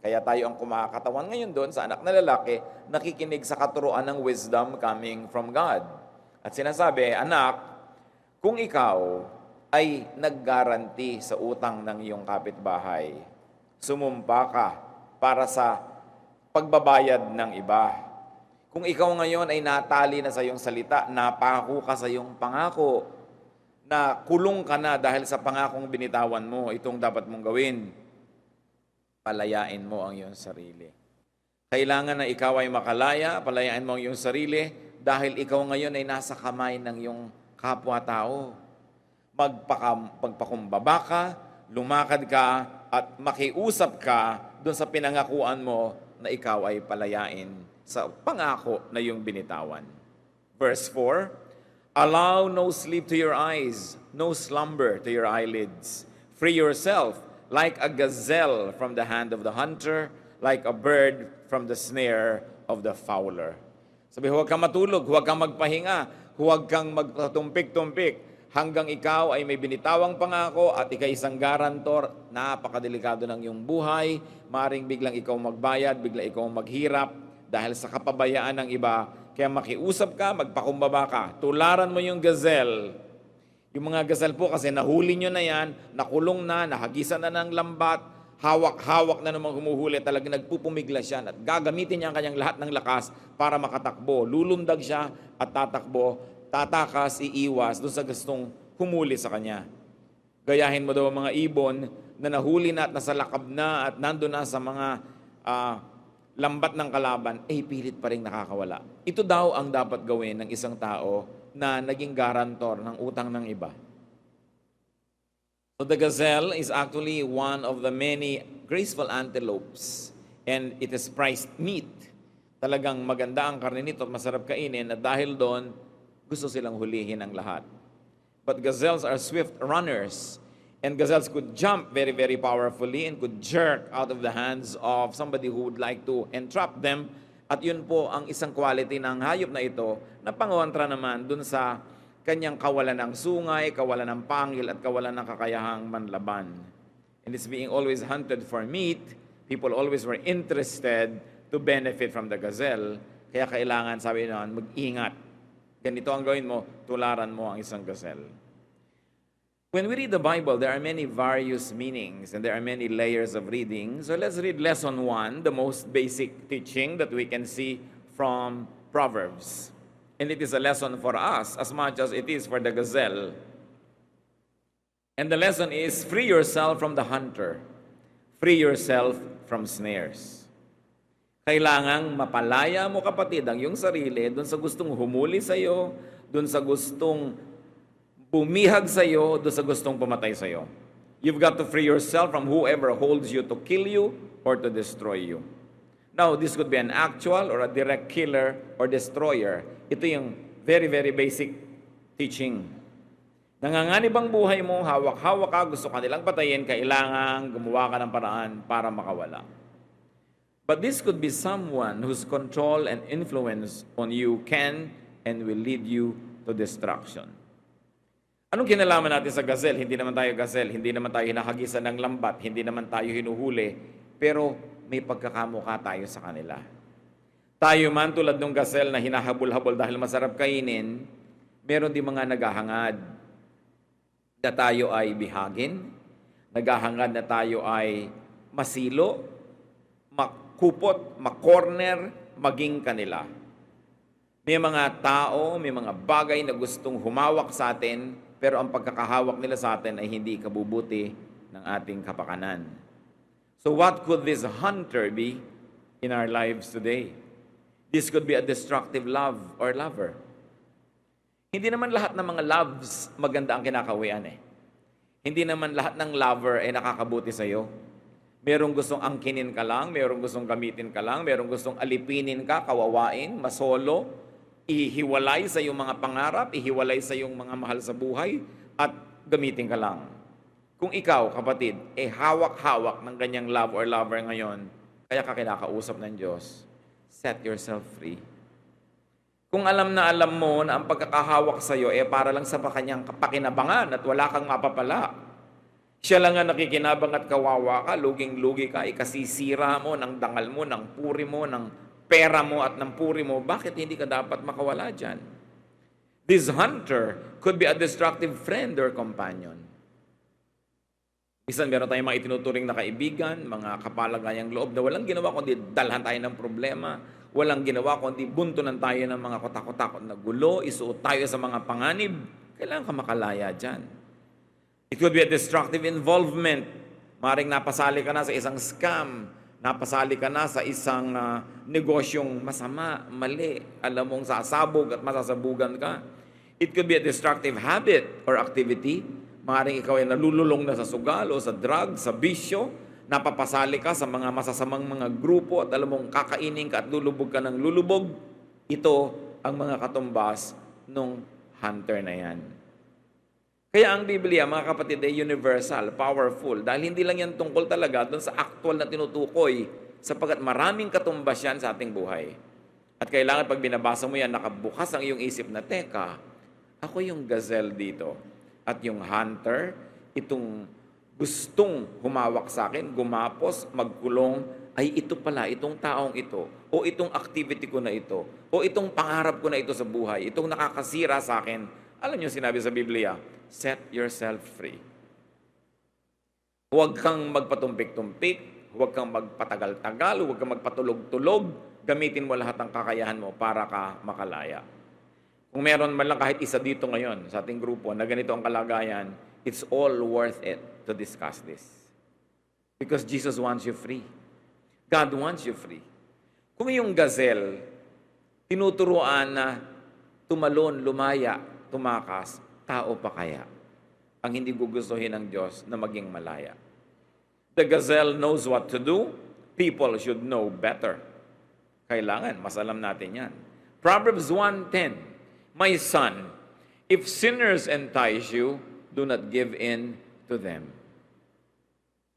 Kaya tayo ang kumakatawan ngayon doon sa anak na lalaki, nakikinig sa katuruan ng wisdom coming from God. At sinasabi, anak, kung ikaw ay naggaranti sa utang ng iyong kapitbahay, sumumpa ka para sa pagbabayad ng iba. Kung ikaw ngayon ay natali na sa iyong salita, napako ka sa iyong pangako, na kulong ka na dahil sa pangakong binitawan mo, itong dapat mong gawin, palayain mo ang iyong sarili. Kailangan na ikaw ay makalaya, palayain mo ang iyong sarili, dahil ikaw ngayon ay nasa kamay ng iyong kapwa-tao. Magpakumbaba ka, lumakad ka, at makiusap ka doon sa pinangakuan mo na ikaw ay palayain sa pangako na iyong binitawan. Verse 4, allow no sleep to your eyes, no slumber to your eyelids. Free yourself like a gazelle from the hand of the hunter, like a bird from the snare of the fowler. Sabi, huwag kang matulog, huwag kang magpahinga, huwag kang magtumpik-tumpik, hanggang ikaw ay may binitawang pangako at ikay isang garantor. Napakadelikado ng iyong buhay, maring biglang ikaw magbayad, biglang ikaw maghirap dahil sa kapabayaan ng iba. Kaya makiusap ka, magpakumbaba ka, tularan mo yung gazelle. Yung mga gazelle po kasi nahuli nyo na yan, nakulong na, nahagisan na ng lambat, hawak-hawak na namang humuhuli, talagang nagpupumiglas siya at gagamitin niya ang kanyang lahat ng lakas para makatakbo. Lulundag siya at tatakbo, tatakas, iiwas doon sa gustong humuli sa kanya. Gayahin mo daw ang mga ibon na nahuli na at nasa lakab na at nandun na sa mga lambat ng kalaban, pilit pa rin nakakawala. Ito daw ang dapat gawin ng isang tao na naging garantor ng utang ng iba. So the gazelle is actually one of the many graceful antelopes and it is priced meat. Talagang maganda ang karne nito at masarap kainin at dahil doon, gusto silang hulihin ang lahat. But gazelles are swift runners and gazelles could jump very, very powerfully and could jerk out of the hands of somebody who would like to entrap them. At yun po ang isang quality ng hayop na ito na pangontra naman dun sa kanyang kawalan ng sungay, kawalan ng pangil, at kawalan ng kakayahang manlaban. And it's being always hunted for meat. People always were interested to benefit from the gazelle. Kaya kailangan, sabi naman, mag-ingat. Ganito ang gawin mo, tularan mo ang isang gazelle. When we read the Bible, there are many various meanings and there are many layers of reading. So let's read lesson 1, the most basic teaching that we can see from Proverbs. And it is a lesson for us as much as it is for the gazelle. And the lesson is, free yourself from the hunter. Free yourself from snares. Kailangang mapalaya mo, kapatid, ang iyong sarili dun sa gustong humuli sa iyo, dun sa gustong bumihag sa iyo, doon sa gustong pumatay sa iyo. You've got to free yourself from whoever holds you to kill you or to destroy you. Now, this could be an actual or a direct killer or destroyer. Ito yung very, very basic teaching. Nanganganib ang buhay mo, hawak-hawak ka, gusto ka nilang patayin, kailangan gumawa ka ng paraan para makawala. But this could be someone whose control and influence on you can and will lead you to destruction. Anong kinalaman natin sa gazelle? Hindi naman tayo gazelle, hindi naman tayo hinahagisan ng lambat, hindi naman tayo hinuhuli, pero may pagkakamukha tayo sa kanila. Tayo man tulad ng gazelle na hinahabol-habol dahil masarap kainin, meron din mga naghahangad na tayo ay bihagin, naghahangad na tayo ay masilo, makupot, makorner, maging kanila. May mga tao, may mga bagay na gustong humawak sa atin, pero ang pagkakahawak nila sa atin ay hindi kabubuti ng ating kapakanan. So what could this hunter be in our lives today? This could be a destructive love or lover. Hindi naman lahat ng mga loves maganda ang kinakawian eh. Hindi naman lahat ng lover ay nakakabuti sa iyo. Merong gustong angkinin ka lang, merong gustong gamitin ka lang, merong gustong alipinin ka, kawawain, masolo, ihiwalay sa iyong mga pangarap, ihiwalay sa iyong mga mahal sa buhay, at gamitin ka lang. Kung ikaw, kapatid, hawak-hawak ng ganyang love or lover ngayon, kaya ka kinakausap ng Diyos, set yourself free. Kung alam na mo na ang pagkakahawak sa iyo para lang sa kanyang pakinabangan at wala kang mapapala, Siya lang ang nakikinabang at kawawa ka, luging-lugi ka, ikasisira mo ng dangal mo, ng puri mo, ng pera mo at ng puri mo. Bakit hindi ka dapat makawala dyan? This hunter could be a destructive friend or companion. Minsan meron tayong mga itinuturing na kaibigan, mga kapalagayang loob na walang ginawa kundi dalhan tayo ng problema, walang ginawa kundi buntunan tayo ng mga kotak-kotak na gulo, isuot tayo sa mga panganib. Kailangan ka makalaya dyan. It could be a destructive involvement. Maring napasali ka na sa isang scam, napasali ka na sa isang negosyong masama, mali, alam mong sasabog at masasabugan ka. It could be a destructive habit or activity. Maring ikaw ay nalululong na sa sugal o sa drug, sa bisyo, napapasali ka sa mga masasamang mga grupo at alam mong kakainin ka at lulubog ka ng lulubog. Ito ang mga katumbas nung hunter na yan. Kaya ang Biblia, mga kapatid, ay universal, powerful, dahil hindi lang yan tungkol talaga doon sa actual na tinutukoy, sapagkat maraming katumbas yan sa ating buhay. At kailangan pag binabasa mo yan, nakabukas ang iyong isip na, teka, ako yung gazelle dito. At yung hunter, itong gustong humawak sa akin, gumapos, magkulong, ay ito pala, itong taong ito, o itong activity ko na ito, o itong pangarap ko na ito sa buhay, itong nakakasira sa akin. Alam niyo sinabi sa Biblia, set yourself free. Huwag kang magpatumpik-tumpik, huwag kang magpatagal-tagal, huwag kang magpatulog-tulog, gamitin mo lahat ng kakayahan mo para ka makalaya. Kung meron man lang kahit isa dito ngayon sa ating grupo na ganito ang kalagayan, it's all worth it to discuss this. Because Jesus wants you free. God wants you free. Kung yung gazelle, tinuturuan na tumalon, lumaya, tumakas, tao pa kaya ang hindi gugustuhin ng Diyos na maging malaya? The gazelle knows what to do. People should know better. Kailangan, mas alam natin yan. Proverbs 1:10, my son, if sinners entice you, do not give in to them.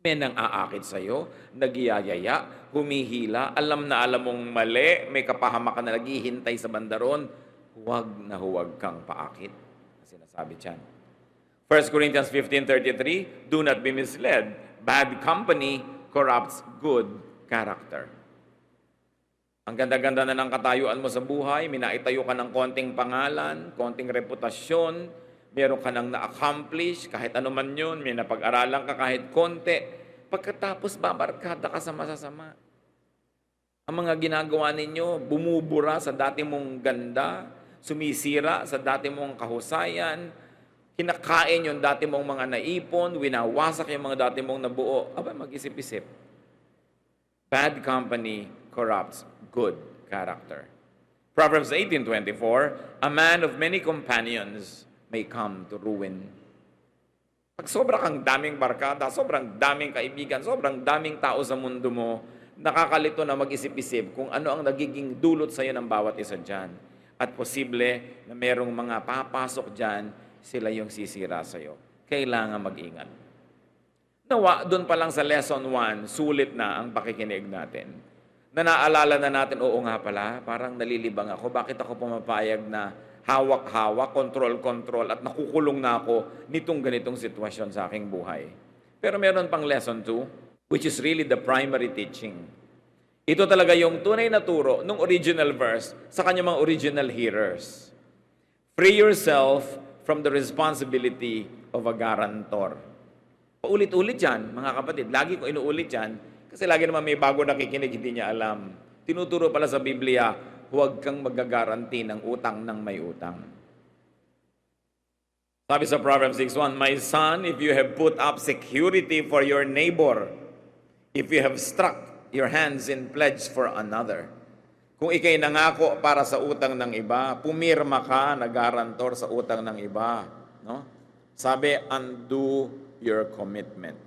May nang aakit sa'yo, nagyayaya, humihila, alam na alam mong mali, may kapahamakan na naghihintay sa bandaron, huwag kang paakit. Sinasabi dyan. 1 Corinthians 15:33, do not be misled. Bad company corrupts good character. Ang ganda-ganda na ng katayuan mo sa buhay, minaitayo ka ng konting pangalan, konting reputasyon, meron ka nang na-accomplish, kahit ano man yun, may napag-aralan ka kahit konti, pagkatapos babarkada ka sa masasama. Ang mga ginagawa ninyo, bumubura sa dati mong ganda, sumisira sa dati mong kahusayan, kinakain yung dati mong mga naipon, winawasak yung mga dati mong nabuo. Aba, mag-isip-isip. Bad company corrupts good character. Proverbs 18:24, a man of many companions may come to ruin. Pag sobrang kang daming barkada, sobrang daming kaibigan, sobrang daming tao sa mundo mo, nakakalito na mag-isip-isip kung ano ang nagiging dulot sa iyo ng bawat isa dyan. At posible na merong mga papasok dyan, sila yung sisira sa iyo. Kailangan mag-ingat. Nawa, doon pa lang sa lesson 1, sulit na ang pakikinig natin. Na naalala na natin, oo nga pala, parang nalilibang ako. Bakit ako pumapayag na hawak-hawak, kontrol-kontrol, at nakukulong na ako nitong ganitong sitwasyon sa aking buhay? Pero meron pang lesson 2, which is really the primary teaching. Ito talaga yung tunay na turo ng original verse sa kanyang mga original hearers. Free yourself from the responsibility of a guarantor. Paulit-ulit yan, mga kapatid. Lagi ko inuulit yan, kasi lagi naman may bago nakikinig, hindi niya alam. Tinuturo pala sa Biblia, huwag kang magagaranti ng utang ng may utang. Sabi sa Proverbs 6:1, my son, if you have put up security for your neighbor, if you have struck your hands in pledge for another. Kung ikay nangako para sa utang ng iba, pumirma ka na garantor sa utang ng iba. No? Sabi, undo your commitment.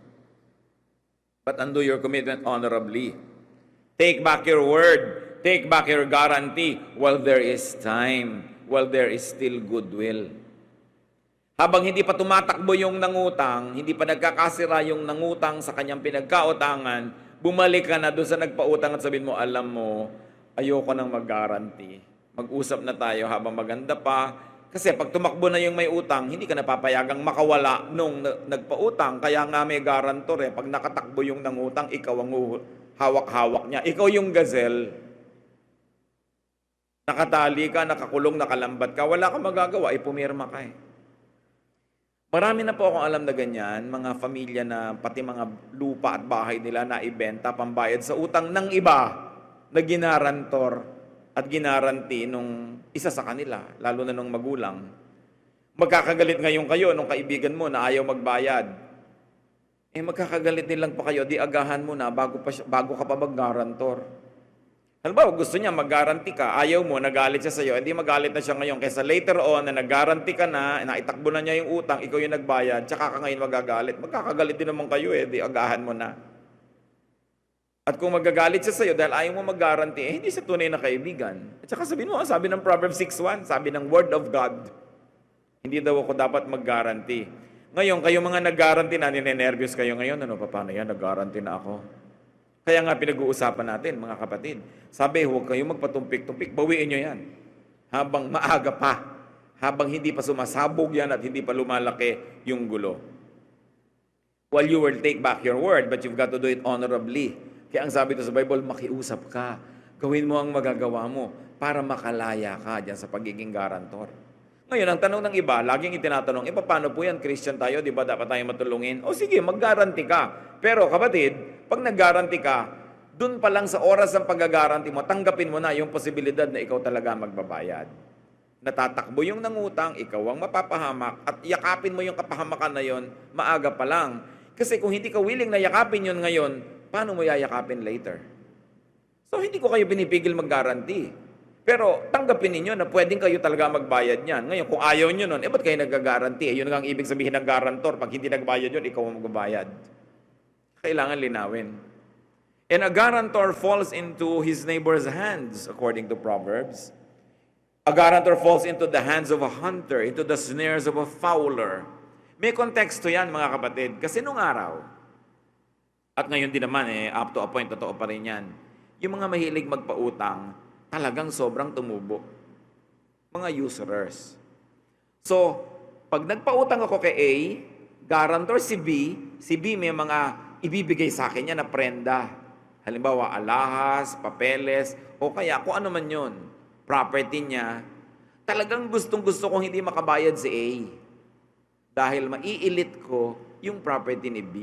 But undo your commitment honorably. Take back your word. Take back your guarantee while there is time, while there is still goodwill. Habang hindi pa tumatakbo yung nangutang, hindi pa nagkakasira yung nangutang sa kanyang pinagkautangan, bumalik ka na doon sa nagpautang at sabihin mo, alam mo, ayoko nang mag-guarantee. Mag-usap na tayo habang maganda pa, Kasi pag tumakbo na yung may utang, hindi ka napapayagang makawala nung nagpautang. Kaya nga may garantor eh. Pag nakatakbo yung nangutang, ikaw ang hawak-hawak niya. Ikaw yung gazelle. Nakatali ka, nakakulong, nakalambat ka. Wala kang magagawa, pumirma ka eh. Marami na po akong alam na ganyan, mga pamilya na pati mga lupa at bahay nila na ibenta, pambayad sa utang ng iba na ginarantor at ginaranti nung isa sa kanila, lalo na nung magulang. Magkakagalit ngayon kayo nung kaibigan mo na ayaw magbayad. Magkakagalit din lang pa kayo, di agahan mo na bago ka pa mag-garantor. Halimbawa, gusto niya mag-guarantee ka, ayaw mo, nagalit siya sa iyo, edi magalit na siya ngayon. Kaysa later on, na nag-guarantee ka na itakbo na niya yung utang, ikaw yung nagbayad, tsaka ka ngayon magagalit. Magkakagalit din naman kayo di agahan mo na. At kung magagalit siya sa iyo dahil ayaw mo mag-guarantee, hindi siya tunay na kaibigan. At saka sabihin mo, sabi ng Proverbs 6:1, sabi ng Word of God, hindi daw ako dapat mag-guarantee. Ngayon, kayo mga nag-guarantee na, ninenervyos kayo ngayon, paano yan, nag-guarantee na ako. Kaya nga pinag-uusapan natin, mga kapatid. Sabi, huwag kayong magpatumpik-tumpik. Bawiin nyo yan. Habang maaga pa. Habang hindi pa sumasabog yan at hindi pa lumalaki yung gulo. Well, you will take back your word, but you've got to do it honorably. Kaya ang sabi ito sa Bible, makiusap ka. Gawin mo ang magagawa mo para makalaya ka dyan sa pagiging garantor. Ngayon, ang tanong ng iba, laging itinatanong, paano po yan, Christian tayo, di ba dapat tayo matulungin? O sige, mag-guarantee ka. Pero kapatid, pag nag-guarantee ka, dun pa lang sa oras ng pag-guarantee mo, tanggapin mo na yung posibilidad na ikaw talaga magbabayad. Natatakbo yung nangutang, ikaw ang mapapahamak, at yakapin mo yung kapahamakan na yon, maaga pa lang. Kasi kung hindi ka willing na yakapin yun ngayon, paano mo yayakapin later? So hindi ko kayo pinipigil mag-guarantee. Pero tanggapin ninyo na pwedeng kayo talaga magbayad niyan. Ngayon, kung ayaw nyo nun, ba't kayo nag-guarantee? Yun ang ibig sabihin ng garantor. Pag hindi nagbayad yun, ikaw ang magbayad. Kailangan linawin. And a guarantor falls into his neighbor's hands, according to Proverbs. A guarantor falls into the hands of a hunter, into the snares of a fowler. May konteksto yan, mga kapatid. Kasi nung araw, at ngayon din naman, up to a point, totoo pa rin yan. Yung mga mahilig magpautang, talagang sobrang tumubo. Mga usurers. So, pag nagpautang ako kay A, guarantor si B may mga ibibigay sa akin niya na prenda. Halimbawa, alahas, papeles, o kaya kung ano man yun, property niya. Talagang gustong-gusto kong hindi makabayad si A. Dahil maiilit ko yung property ni B.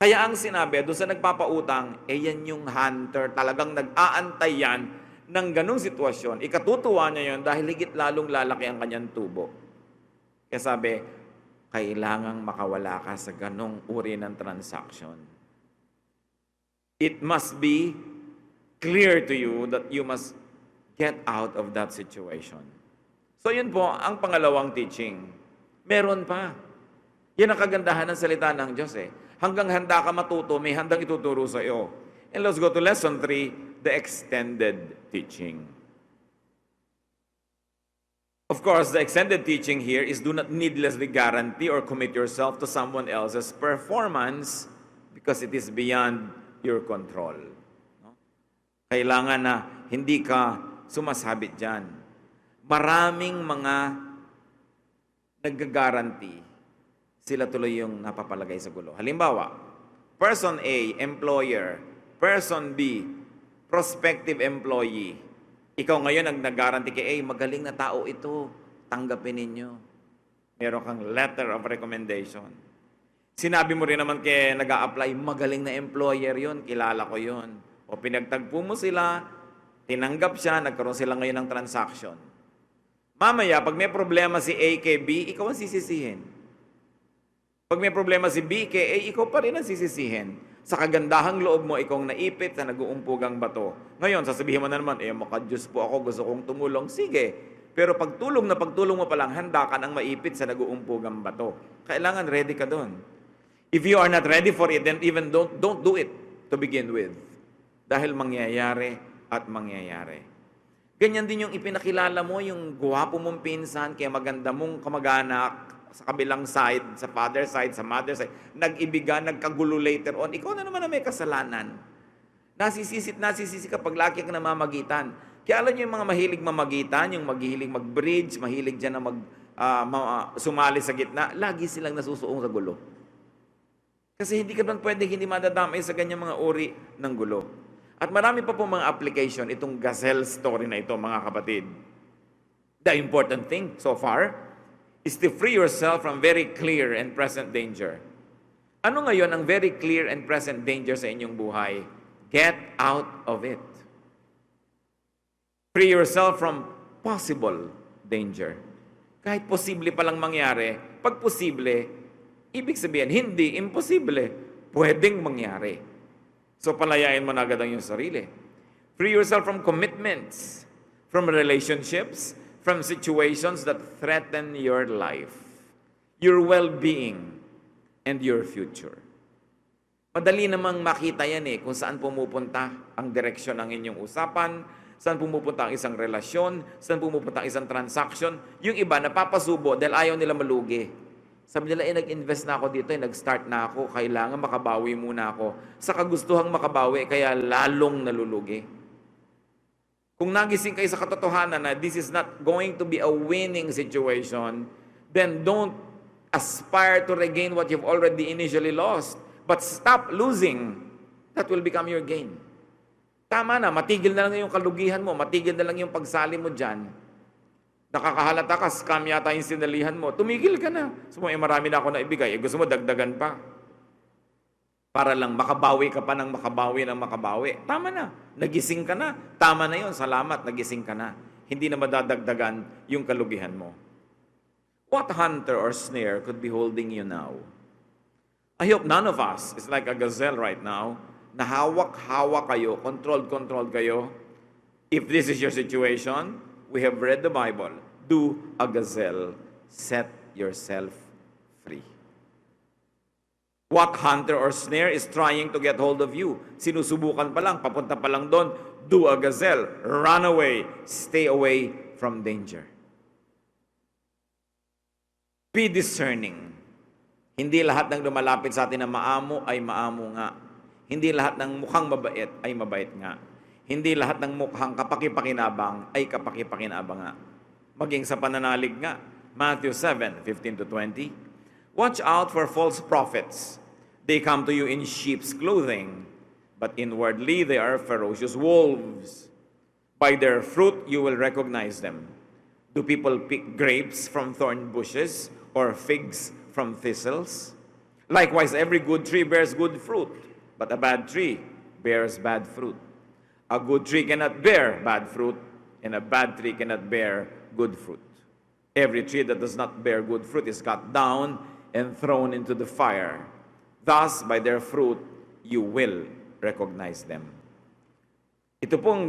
Kaya ang sinabi, doon sa nagpapautang, yan yung hunter, talagang nag-aantay yan ng ganung sitwasyon. Ikatutuwa niya yon dahil higit lalong lalaki ang kanyang tubo. Kaya sabi, kailangang makawala ka sa ganung uri ng transaction. It must be clear to you that you must get out of that situation. So yun po, ang pangalawang teaching. Meron pa. Yan ang kagandahan ng salita ng Diyos Hanggang handa ka matuto, may handang ituturo sa iyo. And let's go to lesson 3, the extended teaching. Of course, the extended teaching here is do not needlessly guarantee or commit yourself to someone else's performance because it is beyond your control. Kailangan na hindi ka sumasabit dyan. Maraming mga nag-guarantee, sila tuloy yung napapalagay sa gulo. Halimbawa, person A, employer. Person B, prospective employee. Ikaw ngayon ang nag-guarantee kay A, magaling na tao ito. Tanggapin ninyo. Meron kang letter of recommendation. Sinabi mo rin naman kay nag-a-apply, magaling na employer yon, kilala ko yon. O pinagtagpo mo sila, tinanggap siya, nagkaroon sila ngayon ng transaction. Mamaya, pag may problema si A kay B, ikaw ang sisisihin. Pag may problema si B kay A, ikaw pa rin ang sisisihin. Sa kagandahang loob mo, ikaw ang naipit sa nag-uumpugang bato. Ngayon, sasabihin mo na naman, maka-Diyos po ako, gusto kong tumulong. Sige. Pero pagtulong mo pa lang, handa ka nang maipit sa nag-uumpugang bato. Kailangan ready ka doon. If you are not ready for it, then even don't do it to begin with. Dahil mangyayari at mangyayari. Ganyan din yung ipinakilala mo, yung guwapo mong pinsan, kaya maganda mong kamag-anak, sa kabilang side, sa father side, sa mother side, nag-ibigan, nagkagulo later on, ikaw na naman na may kasalanan. Nasisisi ka pag laki ka namamagitan. Kaya alam niyo yung mga mahilig mamagitan, yung mahilig mag-bridge, mahilig dyan na sumali sa gitna, lagi silang nasusuong sa gulo. Kasi hindi ka naman pwede hindi madadamay sa ganyang mga uri ng gulo. At marami pa po mga application itong gazelle story na ito, mga kapatid. The important thing so far is to free yourself from very clear and present danger. Ano ngayon ang very clear and present danger sa inyong buhay? Get out of it. Free yourself from possible danger. Kahit posible palang mangyari, pag posible, ibig sabihin, hindi imposible. Pwedeng mangyari. So palayain mo na agad ang iyong sarili. Free yourself from commitments, from relationships, from situations that threaten your life, your well-being, and your future. Madali namang makita yan kung saan pumupunta ang direksyon ng inyong usapan, saan pumupunta ang isang relasyon, saan pumupunta ang isang transaction. Yung iba, napapasubo dahil ayaw nila malugi. Sabi nila, nag-invest na ako dito, nag-start na ako, kailangan makabawi muna ako. Sa kagustuhang makabawi, kaya lalong nalulugi. Kung nagising kayo sa katotohanan na this is not going to be a winning situation, then don't aspire to regain what you've already initially lost. But stop losing. That will become your gain. Tama na, matigil na lang yung kalugihan mo, matigil na lang yung pagsali mo dyan. Nakakahalata ka, scam yata yung sinalihan mo, tumigil ka na. So, marami na ako na ibigay, gusto mo dagdagan pa. Para lang makabawi ka pa ng makabawi. Tama na, nagising ka na. Tama na yun, salamat, nagising ka na. Hindi na madadagdagan yung kalugihan mo. What hunter or snare could be holding you now? I hope none of us is like a gazelle right now, na hawak-hawak kayo, controlled kayo. If this is your situation, we have read the Bible. Do a gazelle, set yourself free. What hunter or snare is trying to get hold of you? Sinusubukan pa lang, papunta pa lang doon. Do a gazelle, run away, stay away from danger. Be discerning. Hindi lahat ng lumalapit sa atin na maamo ay maamo nga. Hindi lahat ng mukhang mabait ay mabait nga. Hindi lahat ng mukhang kapakipakinabang ay kapakipakinabang nga. Maging sa pananalig nga. Matthew 7:15-20. Watch out for false prophets. They come to you in sheep's clothing, but inwardly they are ferocious wolves. By their fruit you will recognize them. Do people pick grapes from thorn bushes or figs from thistles? Likewise, every good tree bears good fruit, but a bad tree bears bad fruit. A good tree cannot bear bad fruit, and a bad tree cannot bear good fruit. Every tree that does not bear good fruit is cut down and thrown into the fire. Thus, by their fruit, you will recognize them. Ito pong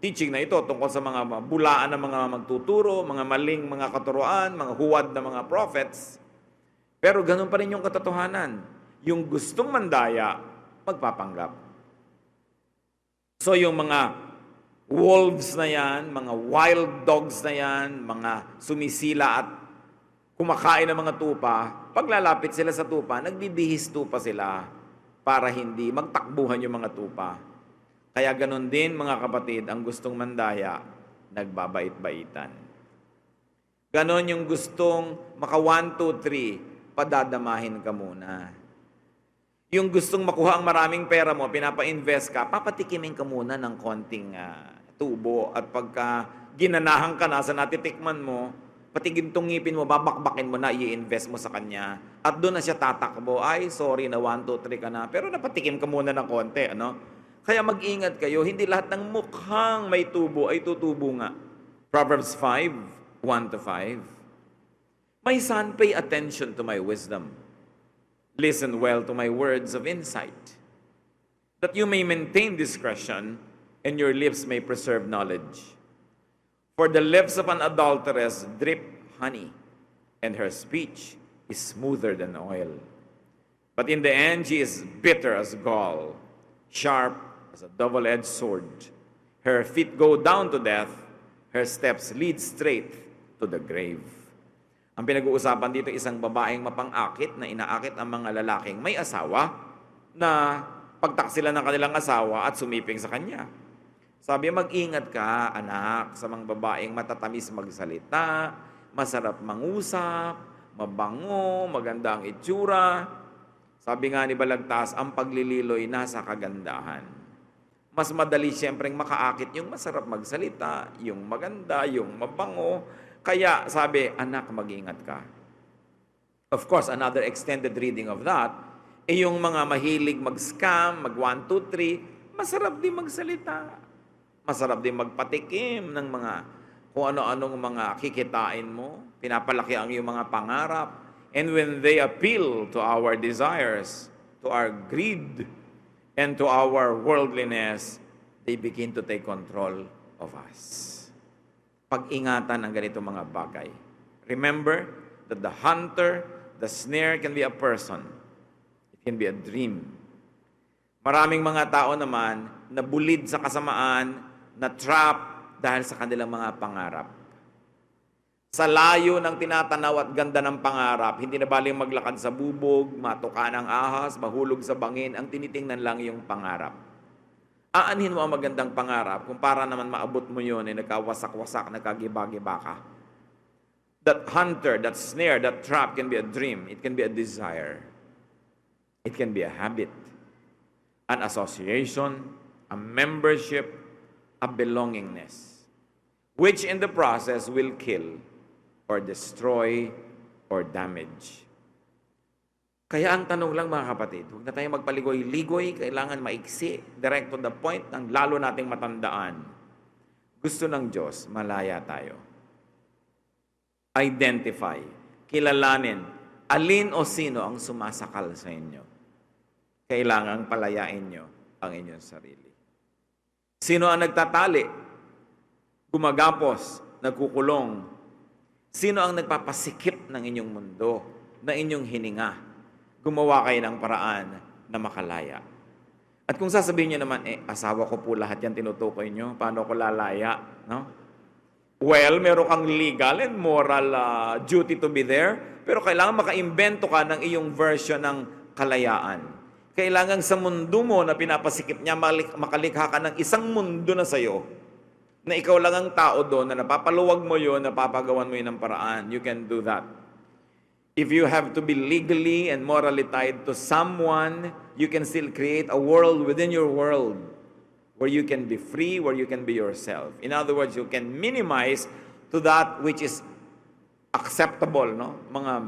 teaching na ito tungkol sa mga bulaan ng mga magtuturo, mga maling mga katuruan, mga huwad na mga prophets. Pero ganun pa rin yung katotohanan. Yung gustong mandaya, magpapanggap. So yung mga wolves na yan, mga wild dogs na yan, mga sumisila at kumakain ng mga tupa, paglalapit sila sa tupa, nagbibihis tupa sila para hindi magtakbuhan yung mga tupa. Kaya ganun din mga kapatid, ang gustong mandaya, nagbabait-baitan. Ganon yung gustong maka 1, 2, 3, padadamahin ka muna. Yung gustong makuha ang maraming pera mo, pinapa-invest ka, papatikimin ka muna ng konting tubo. At pagka ginanahan ka na sa natitikman mo, pati gintong ngipin mo, babakbakin mo na, i-invest mo sa kanya. At doon na siya tatakbo. Ay, sorry na 1, 2, 3 ka na. Pero napatikim ka muna ng konti, ano? Kaya mag-ingat kayo, hindi lahat ng mukhang may tubo ay tutubo nga. Proverbs 5, 1-5. My son, pay attention to my wisdom. Listen well to my words of insight, that you may maintain discretion and your lips may preserve knowledge. For the lips of an adulteress drip honey, and her speech is smoother than oil. But in the end she is bitter as gall, sharp as a double-edged sword. Her feet go down to death, her steps lead straight to the grave. Ang pinag-uusapan dito, isang babaeng mapang-akit na inaakit ang mga lalaking may asawa na pagtaksila ng kanilang asawa at sumiping sa kanya. Sabi, mag-ingat ka, anak, sa mga babaeng matatamis magsalita, masarap mangusap, mabango, maganda ang itsura. Sabi nga ni Balagtas, ang paglililoy nasa kagandahan. Mas madali siyempreng makaakit yung masarap magsalita, yung maganda, yung mabango. Kaya sabi, anak, mag-ingat ka. Of course, another extended reading of that, yung mga mahilig mag-scam, mag 1, 2, 3, masarap din magsalita. Masarap din magpatikim ng mga kung ano-anong mga kikitain mo. Pinapalaki ang iyong mga pangarap. And when they appeal to our desires, to our greed, and to our worldliness, they begin to take control of us. Pag-ingatan ang ganito mga bagay. Remember that the hunter, the snare can be a person. It can be a dream. Maraming mga tao naman na bulid sa kasamaan, na trap dahil sa kanilang mga pangarap. Sa layo ng tinatanaw at ganda ng pangarap, hindi na baling maglakad sa bubog, matuka ng ahas, mahulog sa bangin, ang tinitingnan lang yung pangarap. Aanhin mo ang magandang pangarap kung para naman maabot mo yun, nagkawasak-wasak, nagkagiba-giba ka. That hunter, that snare, that trap can be a dream. It can be a desire. It can be a habit, an association, a membership, a belongingness, which in the process will kill or destroy or damage. Kaya ang tanong lang mga kapatid, huwag na tayo magpaligoy-ligoy, kailangan maiksi, direct to the point, ang lalo nating matandaan. Gusto ng Diyos, malaya tayo. Identify, kilalanin, alin o sino ang sumasakal sa inyo. Kailangang palayain nyo ang inyong sarili. Sino ang nagtatali, gumagapos, nagkukulong? Sino ang nagpapasikip ng inyong mundo, na inyong hininga? Gumawa kayo ng paraan na makalaya. At kung sasabihin nyo naman, asawa ko po lahat yan tinutukoy nyo, paano ko lalaya? No? Well, meron kang legal and moral duty to be there, pero kailangan makaimbento ka ng iyong version ng kalayaan. Kailangan sa mundo mo na pinapasikip niya, makalikha ka ng isang mundo na sa'yo, na ikaw lang ang tao doon, na napapaluwag mo yun, napapagawan mo yun ng paraan. You can do that. If you have to be legally and morally tied to someone, you can still create a world within your world where you can be free, where you can be yourself. In other words, you can minimize to that which is acceptable, no? Mga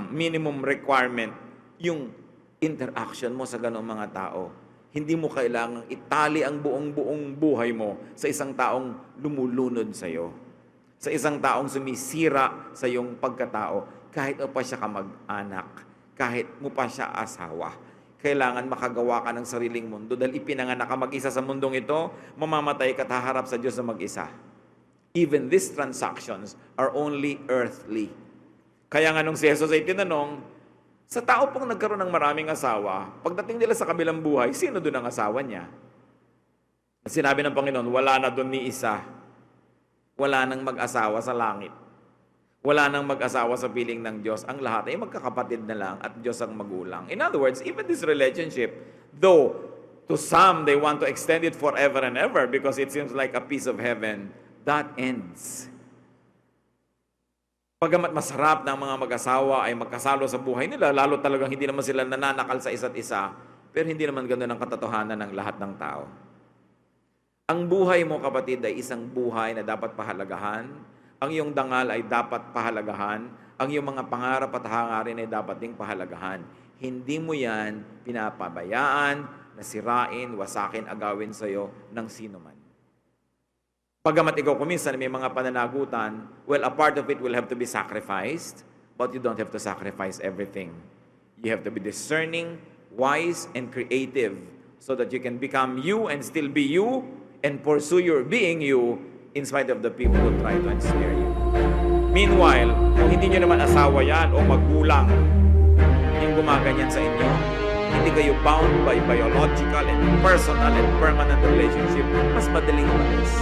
minimum requirement, yung interaction mo sa ganong mga tao. Hindi mo kailangang itali ang buong buhay mo sa isang taong lumulunod sa iyo. Sa isang taong sumisira sa iyong pagkatao, kahit o pa siya kamag-anak, kahit mo pa siya asawa. Kailangan makagawa ka ng sariling mundo dahil ipinanganak ka mag-isa sa mundong ito, mamamatay ka at haharap sa Diyos na mag-isa. Even these transactions are only earthly. Kaya nga nung si Jesus ay tinanong, sa tao pong nagkaroon ng maraming asawa, pagdating nila sa kabilang buhay, sino doon ang asawa niya? Sinabi ng Panginoon, wala na doon ni isa. Wala nang mag-asawa sa langit. Wala nang mag-asawa sa piling ng Diyos. Ang lahat ay magkakapatid na lang at Diyos ang magulang. In other words, even this relationship, though to some they want to extend it forever and ever because it seems like a piece of heaven, that ends. Pagamat masarap ng mga mag-asawa ay magkasalo sa buhay nila, lalo talagang hindi naman sila nananakal sa isa't isa, pero hindi naman ganoon ang katotohanan ng lahat ng tao. Ang buhay mo, kapatid, ay isang buhay na dapat pahalagahan. Ang iyong dangal ay dapat pahalagahan. Ang iyong mga pangarap at hangarin ay dapat ding pahalagahan. Hindi mo yan pinapabayaan, nasirain, wasakin, agawin sa iyo ng sino man. Pagamat ikaw kuminsan may mga pananagutan, well, a part of it will have to be sacrificed, but you don't have to sacrifice everything. You have to be discerning, wise, and creative so that you can become you and still be you and pursue your being you in spite of the people who try to ensnare you. Meanwhile, kung hindi nyo naman asawa yan o magulang yung gumaganyan sa inyo, hindi kayo bound by biological and personal and permanent relationship, mas madaling umalis.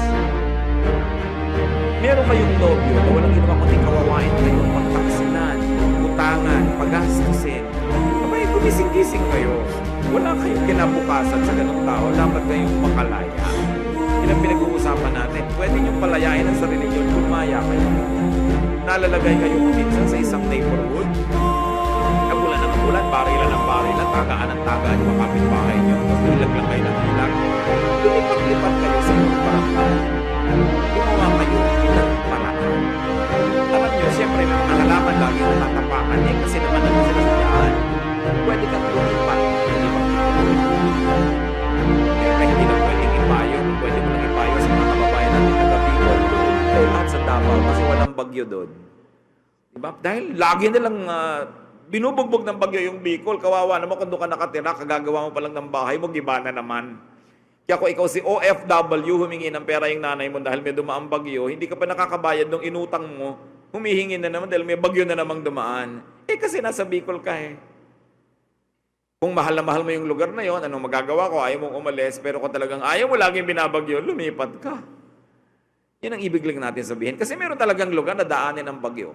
Meron kayong nobyo na walang ginawa kundi kawawain kayo, pagtaksinan, utangan, pagastusin. Abay, gumising-gising kayo. Wala kayong kinabukasan sa ganong tao, dapat kayong makalaya. Yun ang pinag-uusapan natin. Pwede niyong palayain ang sarili niyo, lumaya kayo. Nalalagay kayo minsan sa isang neighborhood. Kabulan ng kabulan, barilan ng barilan, tagaan ng tagaan yung mga kapitbahay niyo. Ilag lang kayo ng ilag. Lumipat-lipat kayo sa ibang barangay. Gumawa kayo ng paraan. Alam niyo, siyempre may mga halaman lagi yung tatapakan eh, kasi naman natin sila sa daan. Pwede kang lumipat. Siyempre, hindi na pwedeng ipayo. Pwede mo lang ipayo sa mga kababayan natin na Bicol. Lahat sa Davao kasi walang bagyo doon. Diba? Dahil lagi nilang binubugbog ng bagyo yung Bicol. Kawawa naman kung doon ka nakatira, kagagawa mo pa lang ng bahay mo, giba na naman. Kaya kung ikaw si OFW, humingi ng pera yung nanay mo dahil may dumaang bagyo, hindi ka pa nakakabayad ng inutang mo, humihingi na naman dahil may bagyo na namang dumaan. Eh kasi nasa Bicol ka eh. Kung mahal na mahal mo yung lugar na yon, anong magagawa ko? Ayaw mong umalis, pero kung talagang ayaw mo laging binabagyo, lumipat ka. Yan ang ibig lang natin sabihin. Kasi meron talagang lugar na daanin ng bagyo.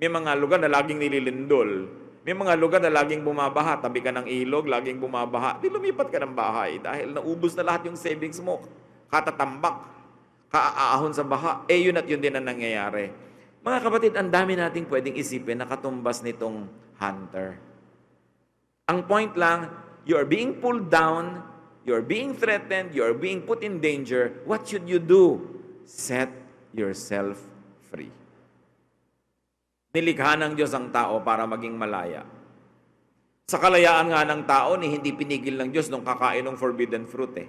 May mga lugar na laging nililindol. May mga lugar na laging bumabaha. Tabi ka ng ilog, laging bumabaha. Di lumipat ka ng bahay dahil naubos na lahat yung savings mo. Katatambak, kaaahon sa baha. Eh yun at yun din ang nangyayari. Mga kapatid, ang dami nating pwedeng isipin na katumbas nitong hunter. Ang point lang, you are being pulled down, you are being threatened, you are being put in danger. What should you do? Set yourself free. Nilikha ng Diyos ang tao para maging malaya. Sa kalayaan nga ng tao, hindi pinigil ng Diyos nung kakain ng forbidden fruit eh.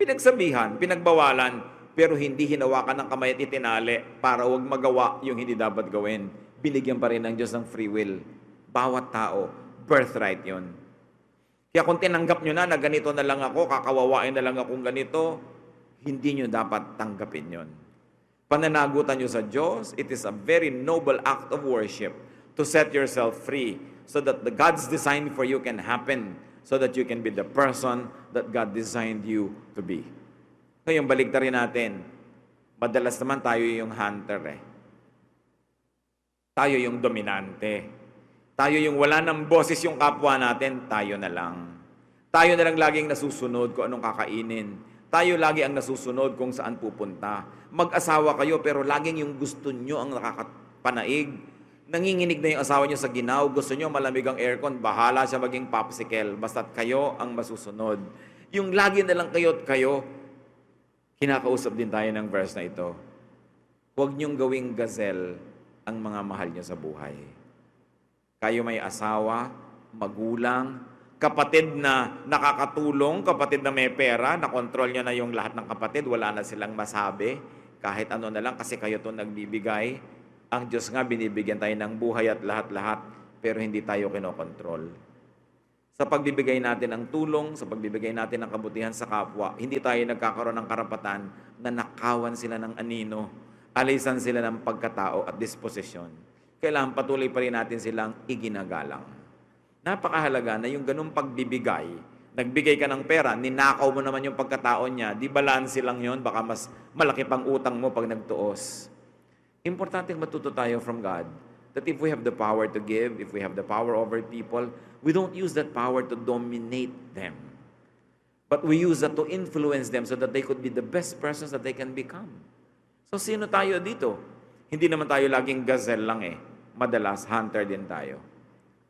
Pinagsabihan, pinagbawalan, pero hindi hinawakan ng kamay at itinali para huwag magawa yung hindi dapat gawin. Binigyan pa rin ng Diyos ng free will. Bawat tao, birthright yun. Kaya kung tinanggap nyo na ganito na lang ako, kakawawain na lang akong ganito, hindi nyo dapat tanggapin yon. Pananagutan nyo sa Diyos, it is a very noble act of worship to set yourself free so that the God's design for you can happen, so that you can be the person that God designed you to be. Ngayon, baligtarin natin. Madalas naman tayo yung hunter eh. Tayo yung dominante. Tayo yung wala ng boses yung kapwa natin, tayo na lang. Tayo na lang laging nasusunod kung anong kakainin. Tayo lagi ang nasusunod kung saan pupunta. Mag-asawa kayo pero laging yung gusto nyo ang nakakapanaig. Nanginginig na yung asawa nyo sa ginaw. Gusto nyo malamig ang aircon, bahala siya maging popsicle. Basta't kayo ang masusunod. Yung lagi na lang kayo't kayo, kinakausap din tayo ng verse na ito. Huwag nyong gawing gazelle ang mga mahal nyo sa buhay. Kayo may asawa, magulang, kapatid na nakakatulong, kapatid na may pera, nakontrol nyo na yung lahat ng kapatid, wala na silang masabi, kahit ano na lang kasi kayo to nagbibigay. Ang Diyos nga binibigyan tayo ng buhay at lahat-lahat, pero hindi tayo kinokontrol. Sa pagbibigay natin ng tulong, sa pagbibigay natin ng kabutihan sa kapwa, hindi tayo nagkakaroon ng karapatan na nakawan sila ng anino, alisan sila ng pagkatao at disposisyon. Kailangan patuloy pa rin natin silang iginagalang. Napakahalaga na yung ganung pagbibigay, nagbigay ka ng pera, ninakaw mo naman yung pagkatao niya, di balanse lang yun, baka mas malaki pang utang mo pag nagtuos. Importante matuto tayo from God that if we have the power to give, if we have the power over people, we don't use that power to dominate them. But we use that to influence them so that they could be the best persons that they can become. So sino tayo dito? Hindi naman tayo laging gazelle lang eh. Madalas, hunter din tayo.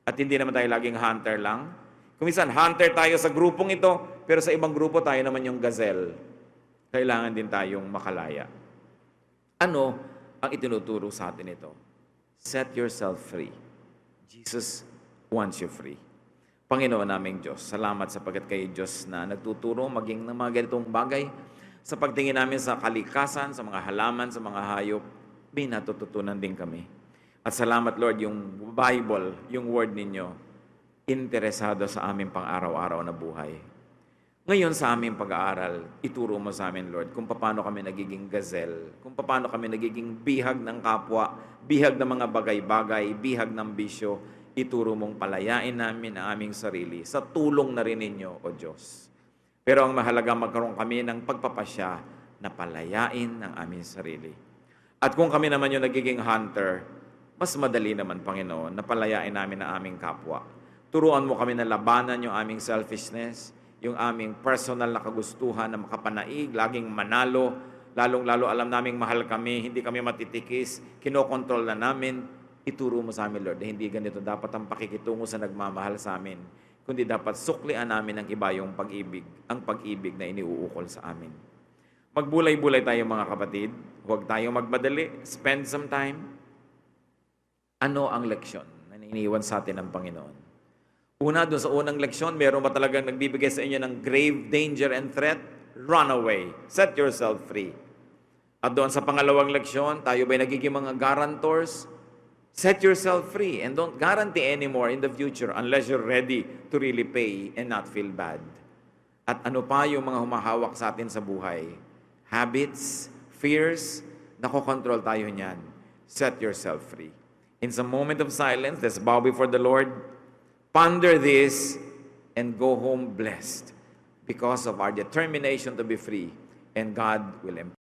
At hindi naman tayo laging hunter lang. Kung minsan, hunter tayo sa grupong ito, pero sa ibang grupo tayo naman yung gazelle. Kailangan din tayong makalaya. Ano ang itinuturo sa atin ito? Set yourself free. Jesus wants you free. Panginoon naming Diyos, salamat sapagkat kayo Diyos na nagtuturo maging ng mga ganitong bagay sa pagtingin namin sa kalikasan, sa mga halaman, sa mga hayop. May natututunan din kami. At salamat Lord, yung Bible, yung word ninyo, interesado sa aming pang-araw-araw na buhay. Ngayon sa aming pag-aaral, ituro mo sa amin Lord kung paano kami nagiging gazelle, kung paano kami nagiging bihag ng kapwa, bihag ng mga bagay-bagay, bihag ng bisyo, ituro mong palayain namin ang aming sarili sa tulong na rin ninyo, O Diyos. Pero ang mahalaga magkaroon kami ng pagpapasya na palayain ang aming sarili. At kung kami naman yung nagiging hunter, mas madali naman, Panginoon, na palayain namin ang aming kapwa. Turuan mo kami na labanan yung aming selfishness, yung aming personal na kagustuhan na makapanaig, laging manalo, lalong-lalo alam naming mahal kami, hindi kami matitikis, kinokontrol na namin, ituro mo sa amin, Lord, na hindi ganito dapat ang pakikitungo sa nagmamahal sa amin, kundi dapat suklian namin ang iba yung pag-ibig, ang pag-ibig na iniuukol sa amin. Magbulay-bulay tayo mga kapatid, huwag tayong magmadali, spend some time. Ano ang leksyon na iniiwan sa atin ng Panginoon? Una, doon sa unang leksyon, meron ba talagang nagbibigay sa inyo ng grave danger and threat? Run away. Set yourself free. At doon sa pangalawang leksyon, tayo ba'y nagiging mga guarantors? Set yourself free and don't guarantee anymore in the future unless you're ready to really pay and not feel bad. At ano pa yung mga humahawak sa atin sa buhay? Habits, fears, nakokontrol tayo niyan. Set yourself free. In some moment of silence, let's bow before the Lord. Ponder this and go home blessed because of our determination to be free, and God will empower.